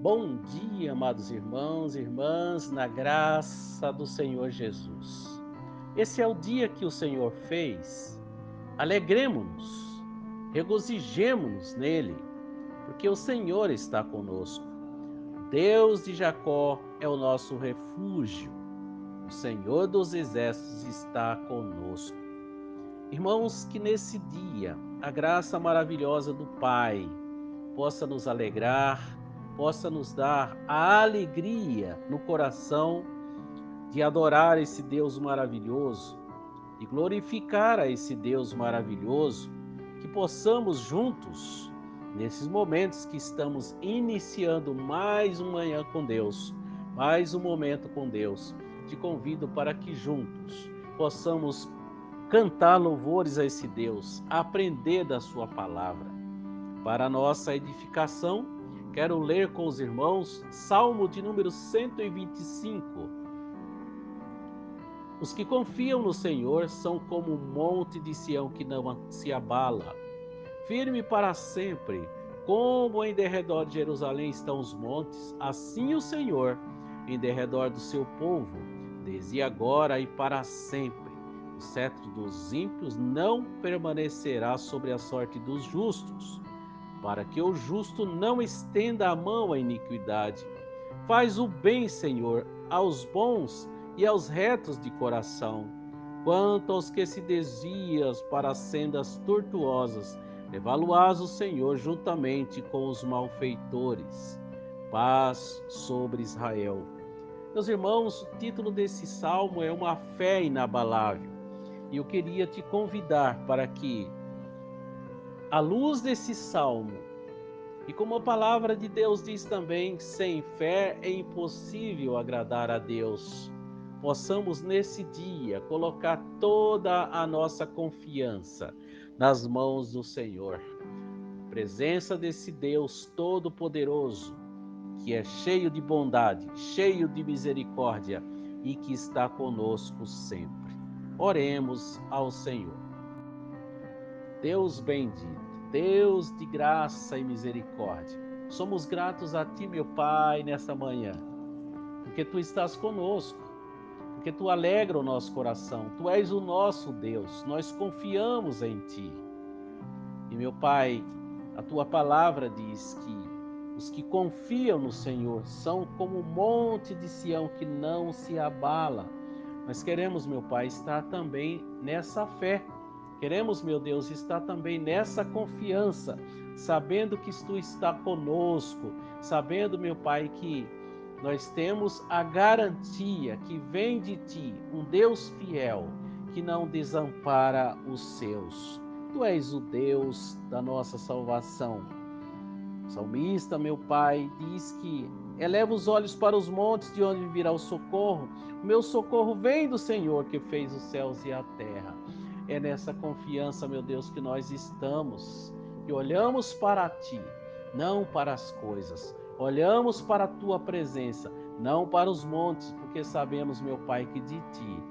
Bom dia, amados irmãos e irmãs, na graça do Senhor Jesus. Esse é o dia que o Senhor fez. Alegremo-nos, regozijemo-nos nele, porque o Senhor está conosco. Deus de Jacó é o nosso refúgio. O Senhor dos exércitos está conosco. Irmãos, que nesse dia a graça maravilhosa do Pai possa nos alegrar, possa nos dar a alegria no coração de adorar esse Deus maravilhoso, de glorificar a esse Deus maravilhoso, que possamos juntos, nesses momentos que estamos iniciando mais uma manhã com Deus, mais um momento com Deus, te convido para que juntos possamos cantar louvores a esse Deus, aprender da sua palavra. Para a nossa edificação, quero ler com os irmãos Salmo de número 125. Os que confiam no Senhor são como um monte de Sião que não se abala, firme para sempre. Como em derredor de Jerusalém estão os montes, assim o Senhor em derredor do seu povo, desde agora e para sempre. O cetro dos ímpios não permanecerá sobre a sorte dos justos, para que o justo não estenda a mão à iniquidade. Faz o bem, Senhor, aos bons e aos retos de coração. Quanto aos que se desviam para as sendas tortuosas, levá-lo-ás o Senhor juntamente com os malfeitores. Paz sobre Israel. Meus irmãos, o título desse salmo é Uma Fé Inabalável. E eu queria te convidar para que, à luz desse salmo, e como a palavra de Deus diz também, sem fé é impossível agradar a Deus, possamos nesse dia colocar toda a nossa confiança nas mãos do Senhor. Presença desse Deus Todo-Poderoso, que é cheio de bondade, cheio de misericórdia e que está conosco sempre. Oremos ao Senhor. Deus bendito, Deus de graça e misericórdia, somos gratos a Ti, meu Pai, nessa manhã, porque Tu estás conosco, porque Tu alegra o nosso coração, Tu és o nosso Deus, nós confiamos em Ti. E, meu Pai, a Tua palavra diz que os que confiam no Senhor são como um monte de Sião que não se abala. Nós queremos, meu Pai, estar também nessa fé. Queremos, meu Deus, estar também nessa confiança, sabendo que Tu está conosco, sabendo, meu Pai, que nós temos a garantia que vem de Ti, um Deus fiel, que não desampara os seus. Tu és o Deus da nossa salvação. O salmista, meu Pai, diz que eleva os olhos para os montes, de onde virá o socorro. O meu socorro vem do Senhor, que fez os céus e a terra. É nessa confiança, meu Deus, que nós estamos, e olhamos para Ti, não para as coisas. Olhamos para a Tua presença, não para os montes, porque sabemos, meu Pai, que de Ti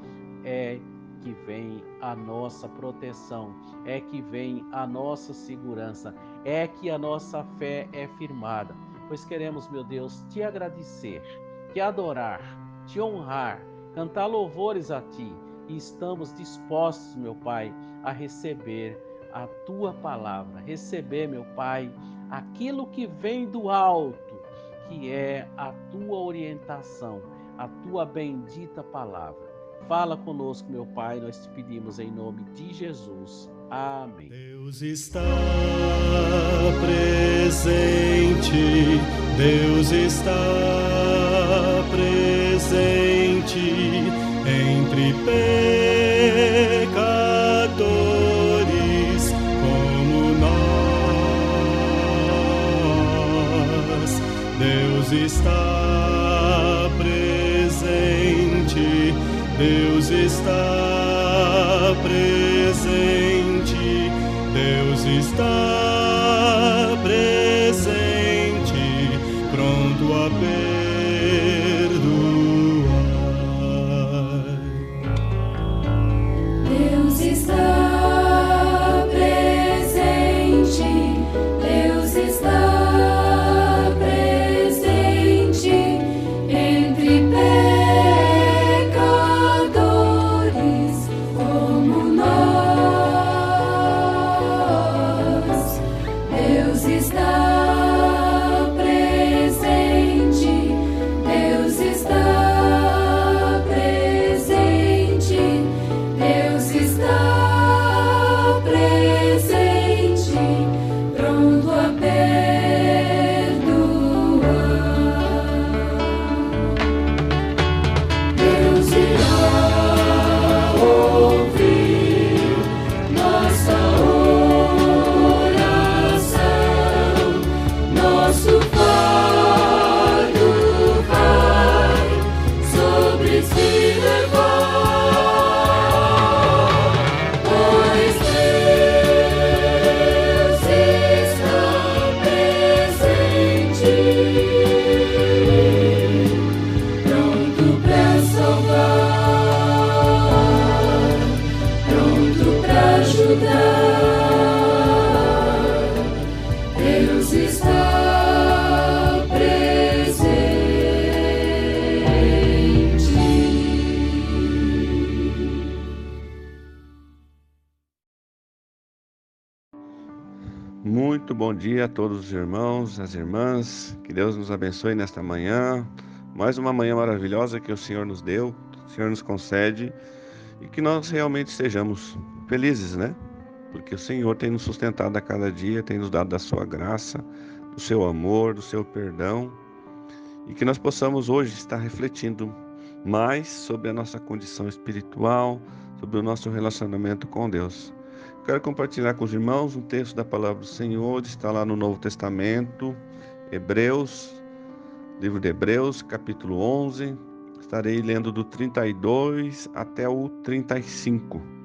é que vem a nossa proteção, é que vem a nossa segurança, é que a nossa fé é firmada. Pois queremos, meu Deus, Te agradecer, Te adorar, Te honrar, cantar louvores a Ti. E estamos dispostos, meu Pai, a receber a Tua palavra, receber, meu Pai, aquilo que vem do alto, que é a Tua orientação, a Tua bendita palavra. Fala conosco, meu Pai, nós te pedimos em nome de Jesus. Amém. Deus está presente, Deus está presente entre pecadores como nós. Deus está presente, Deus está presente, Deus está presente, pronto a perdoar. Deus está presente. Deus está presente. Muito bom dia a todos os irmãos, as irmãs. Que Deus nos abençoe nesta manhã. Mais uma manhã maravilhosa que o Senhor nos deu, o Senhor nos concede, e que nós realmente sejamos felizes, né? Porque o Senhor tem nos sustentado a cada dia, tem nos dado da sua graça, do seu amor, do seu perdão, e que nós possamos hoje estar refletindo mais sobre a nossa condição espiritual, sobre o nosso relacionamento com Deus. Quero compartilhar com os irmãos um texto da palavra do Senhor, está lá no Novo Testamento, Hebreus, livro de Hebreus, capítulo 11, estarei lendo do 32 até o 35.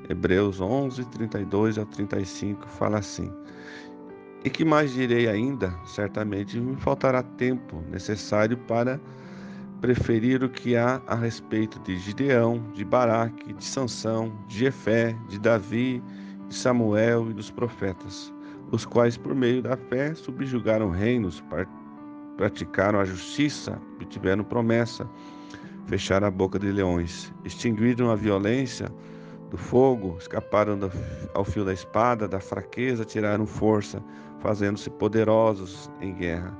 Hebreus 11, 32 ao 35, fala assim: E que mais direi ainda? Certamente me faltará tempo necessário para preferir o que há a respeito de Gideão, de Baraque, de Sansão, de Jefé, de Davi, de Samuel e dos profetas, os quais por meio da fé subjugaram reinos, praticaram a justiça, obtiveram promessa, fecharam a boca de leões, extinguiram a violência do fogo, escaparam ao fio da espada, da fraqueza tiraram força, fazendo-se poderosos em guerra.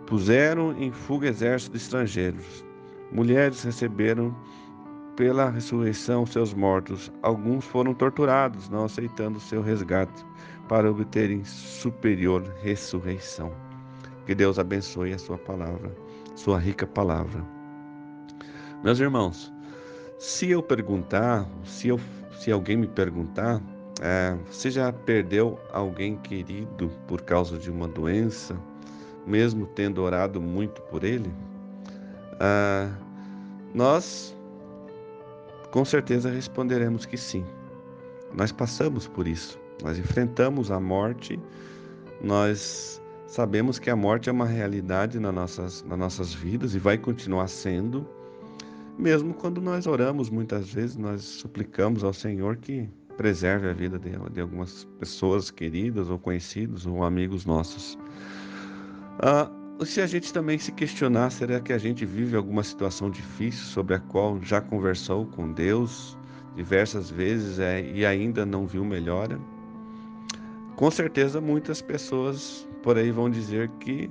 Puseram em fuga exércitos estrangeiros. Mulheres receberam pela ressurreição seus mortos. Alguns foram torturados, não aceitando seu resgate, para obterem superior ressurreição. Que Deus abençoe a sua palavra, sua rica palavra. Meus irmãos, se eu perguntar, se alguém me perguntar, você já perdeu alguém querido por causa de uma doença, mesmo tendo orado muito por ele? Nós com certeza responderemos que sim. Nós passamos por isso, nós enfrentamos a morte, nós sabemos que a morte é uma realidade nas nossas vidas e vai continuar sendo. Mesmo quando nós oramos, muitas vezes nós suplicamos ao Senhor que preserve a vida de algumas pessoas queridas ou conhecidos ou amigos nossos. Se a gente também se questionar, será que a gente vive alguma situação difícil sobre a qual já conversou com Deus diversas vezes e ainda não viu melhora? Com certeza muitas pessoas por aí vão dizer que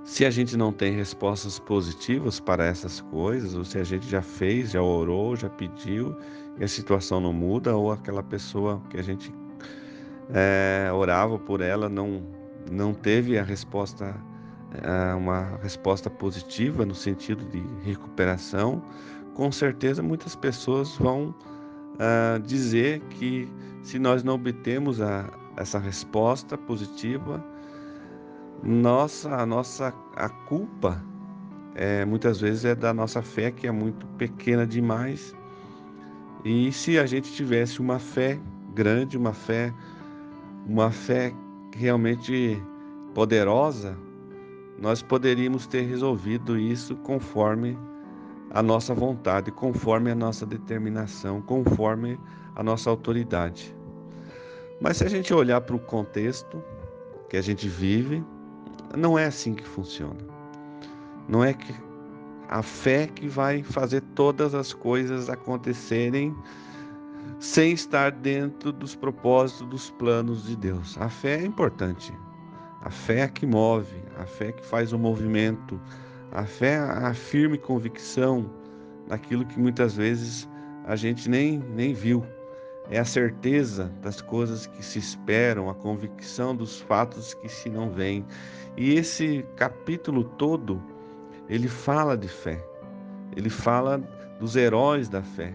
se a gente não tem respostas positivas para essas coisas, ou se a gente já fez, já orou, já pediu, e a situação não muda, ou aquela pessoa que a gente orava por ela não teve a resposta, uma resposta positiva no sentido de recuperação, com certeza muitas pessoas vão dizer que se nós não obtemos essa resposta positiva, a culpa muitas vezes é da nossa fé, que é muito pequena demais. E se a gente tivesse uma fé grande, uma fé realmente poderosa, nós poderíamos ter resolvido isso conforme a nossa vontade, conforme a nossa determinação, conforme a nossa autoridade. Mas se a gente olhar para o contexto que a gente vive, não é assim que funciona. Não é que a fé que vai fazer todas as coisas acontecerem sem estar dentro dos propósitos, dos planos de Deus. A fé é importante. A fé é que move, a fé é que faz o movimento. A fé é a firme convicção naquilo que muitas vezes a gente nem viu. É a certeza das coisas que se esperam, a convicção dos fatos que se não veem. E esse capítulo todo, ele fala de fé. Ele fala dos heróis da fé.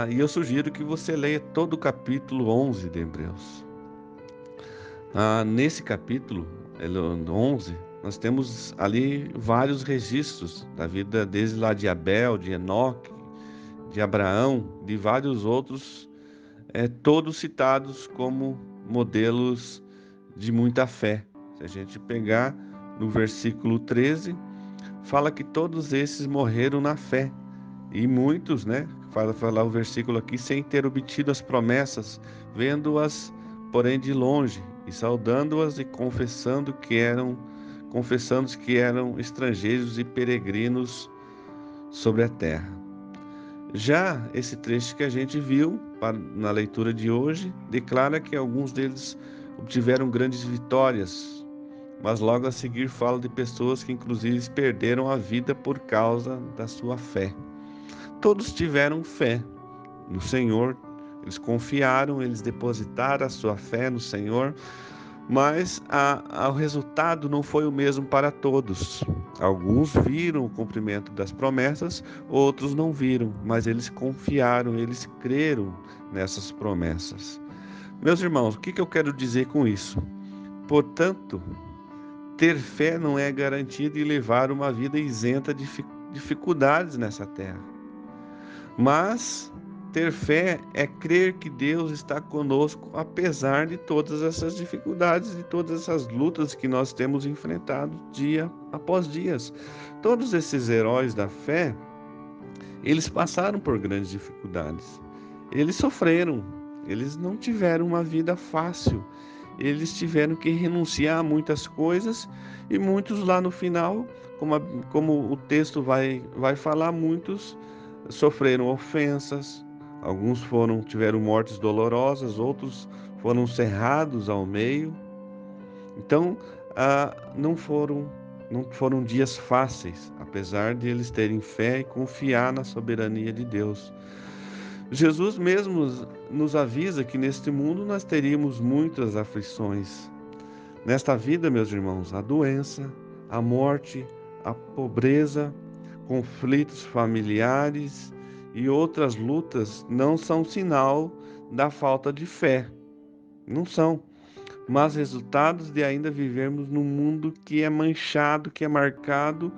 E eu sugiro que você leia todo o capítulo 11 de Hebreus. Nesse capítulo 11, nós temos ali vários registros da vida, desde lá de Abel, de Enoque, de Abraão, de vários outros, todos citados como modelos de muita fé. Se a gente pegar no versículo 13, fala que todos esses morreram na fé E muitos, né, fala o versículo aqui, sem ter obtido as promessas, vendo-as, porém de longe, e saudando-as e confessando que eram estrangeiros e peregrinos sobre a terra. Já esse trecho que a gente viu na leitura de hoje, declara que alguns deles obtiveram grandes vitórias, mas logo a seguir fala de pessoas que inclusive perderam a vida por causa da sua fé. Todos tiveram fé no Senhor, eles confiaram, eles depositaram a sua fé no Senhor, mas o resultado não foi o mesmo para todos. Alguns viram o cumprimento das promessas, outros não viram, mas eles confiaram, eles creram nessas promessas. Meus irmãos, o que eu quero dizer com isso? Portanto, ter fé não é garantia de levar uma vida isenta de dificuldades nessa terra. Mas ter fé é crer que Deus está conosco apesar de todas essas dificuldades, de todas essas lutas que nós temos enfrentado dia após dia. Todos esses heróis da fé, eles passaram por grandes dificuldades. Eles sofreram, eles não tiveram uma vida fácil. Eles tiveram que renunciar a muitas coisas e muitos lá no final, como o texto vai falar, muitos sofreram ofensas, alguns tiveram mortes dolorosas, outros foram cerrados ao meio. Então, não foram dias fáceis, apesar de eles terem fé e confiar na soberania de Deus. Jesus mesmo nos avisa que neste mundo nós teríamos muitas aflições. Nesta vida, meus irmãos, a doença, a morte, a pobreza, conflitos familiares e outras lutas não são sinal da falta de fé. Não são, mas resultados de ainda vivermos num mundo que é manchado, que é marcado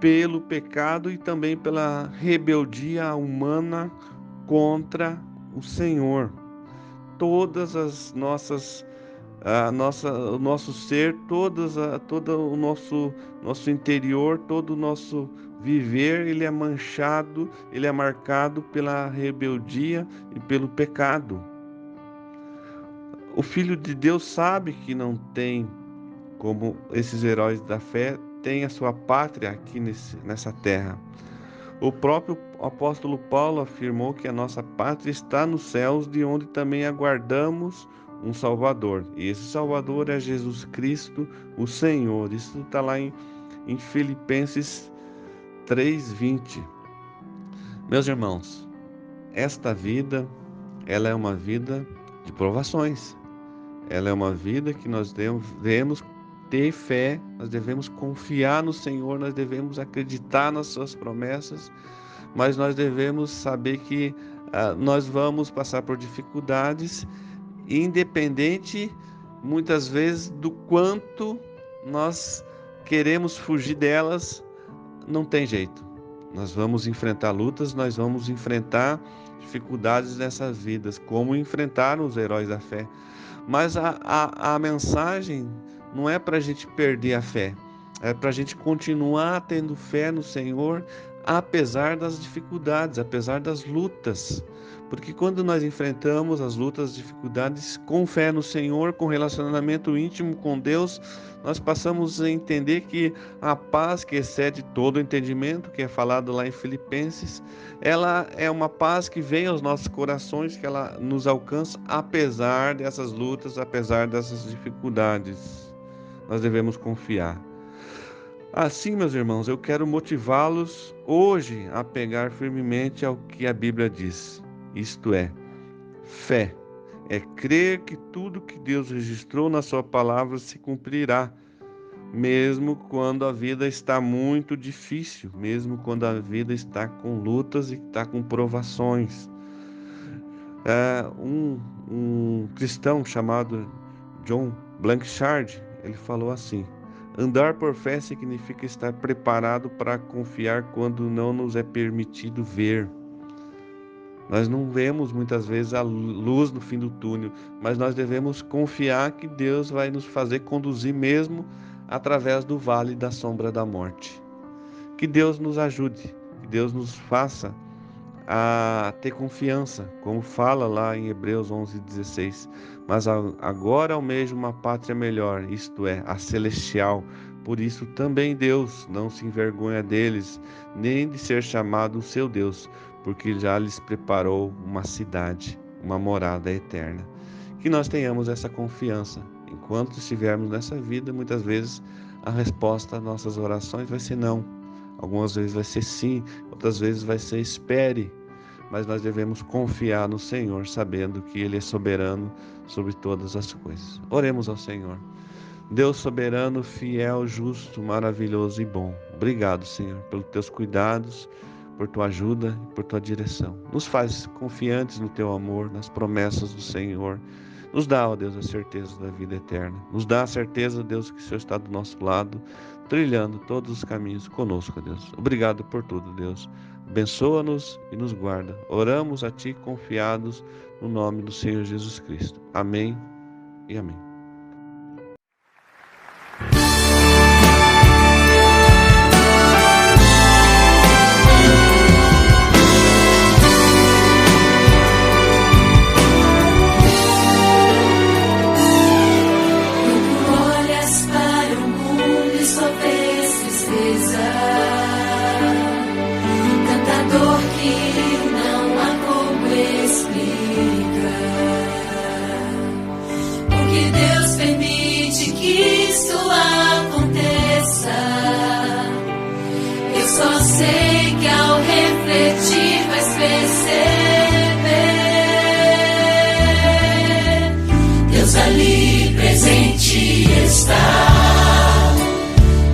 pelo pecado e também pela rebeldia humana contra o Senhor. Todas as o nosso ser, todo o nosso interior, todo o nosso viver, ele é manchado, ele é marcado pela rebeldia e pelo pecado. O Filho de Deus sabe que não tem, como esses heróis da fé, tem a sua pátria aqui nessa terra. O próprio apóstolo Paulo afirmou que a nossa pátria está nos céus, de onde também aguardamos um Salvador. E esse Salvador é Jesus Cristo, o Senhor. Isso está lá em Filipenses 3:20. Meus irmãos, esta vida, ela é uma vida de provações. Ela é uma vida que nós devemos ter fé, nós devemos confiar no Senhor, nós devemos acreditar nas suas promessas, mas nós devemos saber que nós vamos passar por dificuldades, independente, muitas vezes, do quanto nós queremos fugir delas, não tem jeito. Nós vamos enfrentar lutas, nós vamos enfrentar dificuldades nessas vidas, como enfrentaram os heróis da fé. Mas a mensagem não é para a gente perder a fé, é para a gente continuar tendo fé no Senhor, apesar das dificuldades, apesar das lutas. Porque quando nós enfrentamos as lutas, as dificuldades com fé no Senhor, com relacionamento íntimo com Deus, nós passamos a entender que a paz que excede todo o entendimento, que é falado lá em Filipenses, ela é uma paz que vem aos nossos corações, que ela nos alcança apesar dessas lutas, apesar dessas dificuldades. Nós devemos confiar. Assim, meus irmãos, eu quero motivá-los hoje a pegar firmemente ao que a Bíblia diz. Isto é, fé. É crer que tudo que Deus registrou na sua palavra se cumprirá, mesmo quando a vida está muito difícil, mesmo quando a vida está com lutas e está com provações. Um cristão chamado John Blanchard, ele falou assim: andar por fé significa estar preparado para confiar quando não nos é permitido ver. Nós não vemos muitas vezes a luz no fim do túnel, mas nós devemos confiar que Deus vai nos fazer conduzir mesmo através do vale da sombra da morte. Que Deus nos ajude, que Deus nos faça a ter confiança, como fala lá em Hebreus 11:16. Mas agora almejo uma pátria melhor, isto é, a celestial. Por isso também Deus não se envergonha deles, nem de ser chamado o seu Deus, porque já lhes preparou uma cidade, uma morada eterna. Que nós tenhamos essa confiança. Enquanto estivermos nessa vida, muitas vezes a resposta às nossas orações vai ser não. Algumas vezes vai ser sim, outras vezes vai ser espere. Mas nós devemos confiar no Senhor, sabendo que Ele é soberano sobre todas as coisas. Oremos ao Senhor. Deus soberano, fiel, justo, maravilhoso e bom. Obrigado, Senhor, pelos teus cuidados, por tua ajuda e por tua direção. Nos faz confiantes no teu amor, nas promessas do Senhor. Nos dá, ó Deus, a certeza da vida eterna. Nos dá a certeza, Deus, que o Senhor está do nosso lado, trilhando todos os caminhos conosco, ó Deus. Obrigado por tudo, Deus. Abençoa-nos e nos guarda. Oramos a Ti confiados no nome do Senhor Jesus Cristo. Amém e amém. Só sei que ao refletir vais perceber, Deus ali presente está,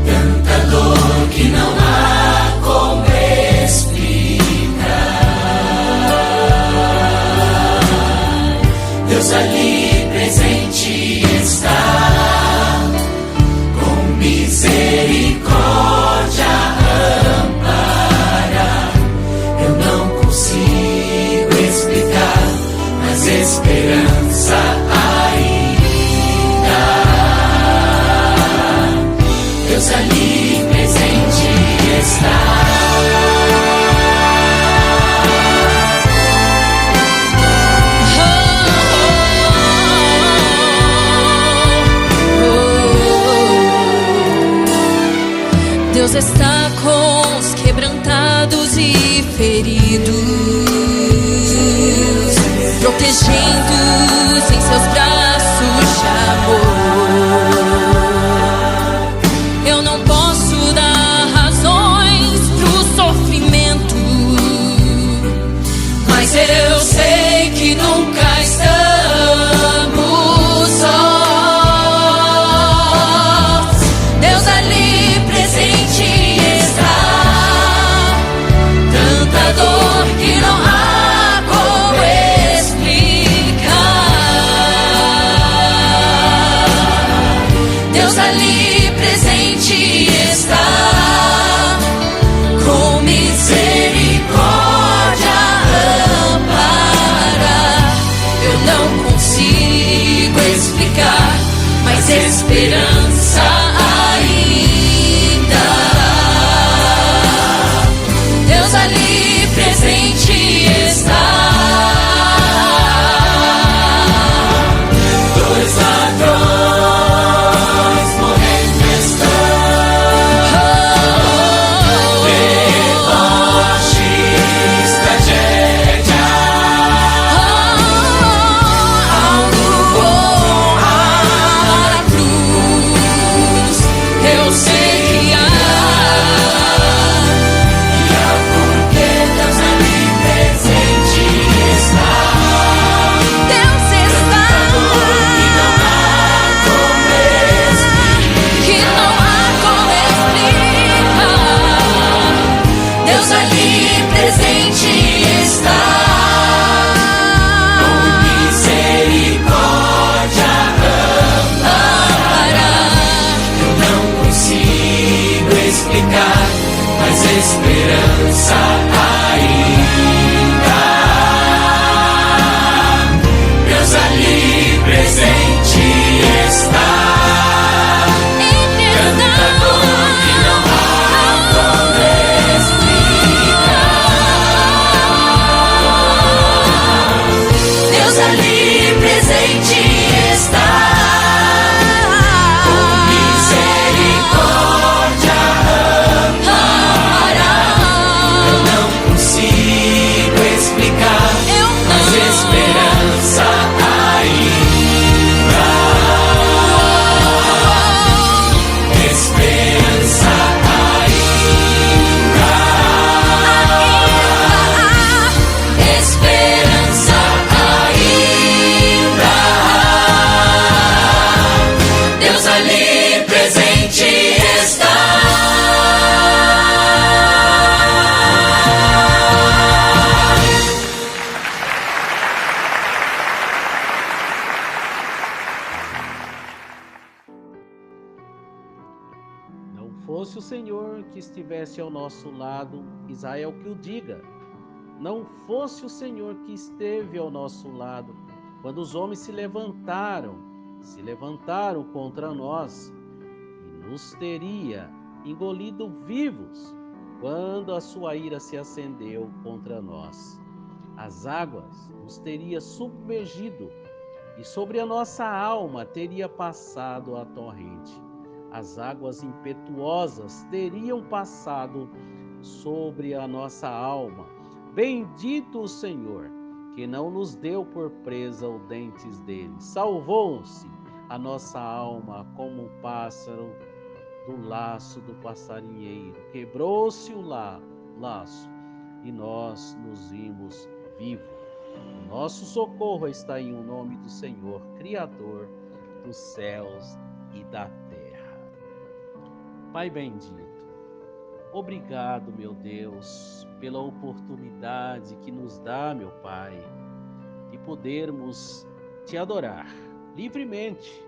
tanta dor que não há como explicar. Deus ali presente está, com misericórdia esperança ainda. Deus ali presente está. Deus está com os quebrantados e feridos, protegendo-os em seus braços de amor. Eu não posso dar razões pro sofrimento, mas eu sei que nunca estamos sós. Deus ali presente está, tanta dor que não há ali presente está, com misericórdia ampara. Eu não consigo explicar, mas esperança ainda. Deus ali presente está. Dois ladrões presente está. Com misericórdia amará. Eu não consigo explicar, mas esperança ainda há. Esperança ainda há. Esperança ainda há. Deus ali presente está. Não fosse o Senhor que estivesse ao nosso lado, Israel que o diga. Não fosse o Senhor que esteve ao nosso lado, quando os homens se levantaram contra nós, e nos teria engolido vivos, quando a sua ira se acendeu contra nós. As águas nos teria submergido, e sobre a nossa alma teria passado a torrente. As águas impetuosas teriam passado sobre a nossa alma. Bendito o Senhor, que não nos deu por presa os dentes dele. Salvou-se a nossa alma como um pássaro do laço do passarinheiro. Quebrou-se o laço e nós nos vimos vivos. O nosso socorro está em o nome do Senhor, Criador dos céus e da terra. Pai bendito, obrigado, meu Deus, pela oportunidade que nos dá, meu Pai, de podermos te adorar livremente,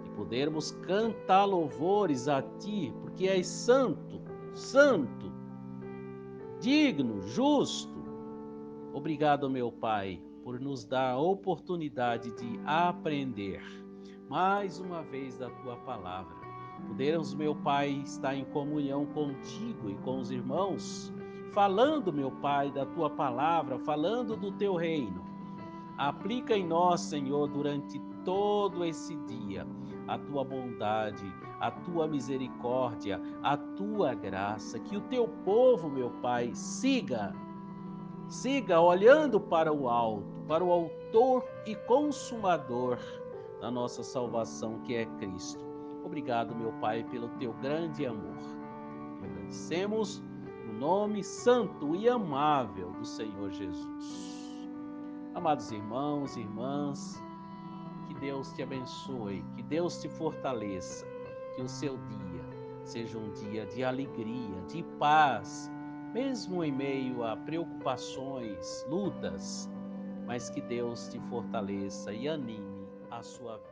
de podermos cantar louvores a Ti, porque és santo, santo, digno, justo. Obrigado, meu Pai, por nos dar a oportunidade de aprender mais uma vez da Tua palavra. Podermos, meu Pai, estar em comunhão contigo e com os irmãos, falando, meu Pai, da Tua palavra, falando do Teu reino. Aplica em nós, Senhor, durante todo esse dia, a Tua bondade, a Tua misericórdia, a Tua graça, que o Teu povo, meu Pai, siga olhando para o alto, para o autor e consumador da nossa salvação, que é Cristo. Obrigado, meu Pai, pelo Teu grande amor. Agradecemos no nome santo e amável do Senhor Jesus. Amados irmãos e irmãs, que Deus te abençoe, que Deus te fortaleça, que o seu dia seja um dia de alegria, de paz, mesmo em meio a preocupações, lutas, mas que Deus te fortaleça e anime a sua vida.